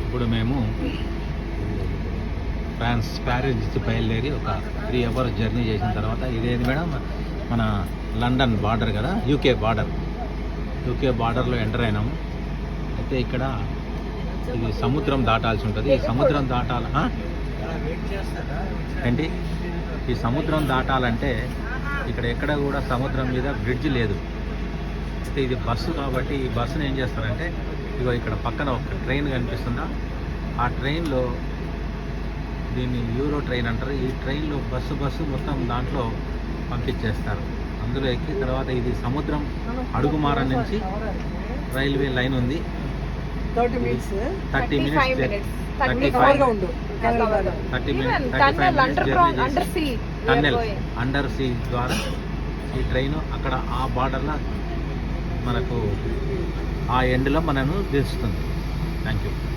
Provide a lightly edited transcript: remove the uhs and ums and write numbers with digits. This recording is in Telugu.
ఇప్పుడు మేము ప్యారిస్ నుంచి బయలుదేరి ఒక 3 hours జర్నీ చేసిన తర్వాత ఇదేది మేడం మన లండన్ బార్డర్ కదా, యూకే బార్డర్లో ఎంటర్ అయినాము. అయితే ఇక్కడ ఇది సముద్రం దాటాల్సి ఉంటుంది. ఈ సముద్రం ఏంటి ఈ సముద్రం దాటాలంటే ఇక్కడ ఎక్కడ కూడా సముద్రం మీద బ్రిడ్జ్ లేదు. అయితే ఇది బస్సు కాబట్టి ఈ బస్సును ఏం చేస్తారంటే ఇగో ఇక్కడ పక్కన ఒక ట్రైన్ కనిపిస్తుందా, ఆ ట్రైన్లో దీన్ని యూరో ట్రైన్ అంటారు. ఈ ట్రైన్లో బస్సు మొత్తం దాంట్లో పంపించేస్తారు. అందులో ఎక్కి తర్వాత ఇది సముద్రం అడుగుమార నుంచి రైల్వే లైన్ ఉంది. 30 minutes 35 అండర్ సీ ద్వారా ఈ ట్రైన్ అక్కడ ఆ బార్డర్లో మనకు ఆ ఎండ్లో మనను దిస్తుంది. Thank you.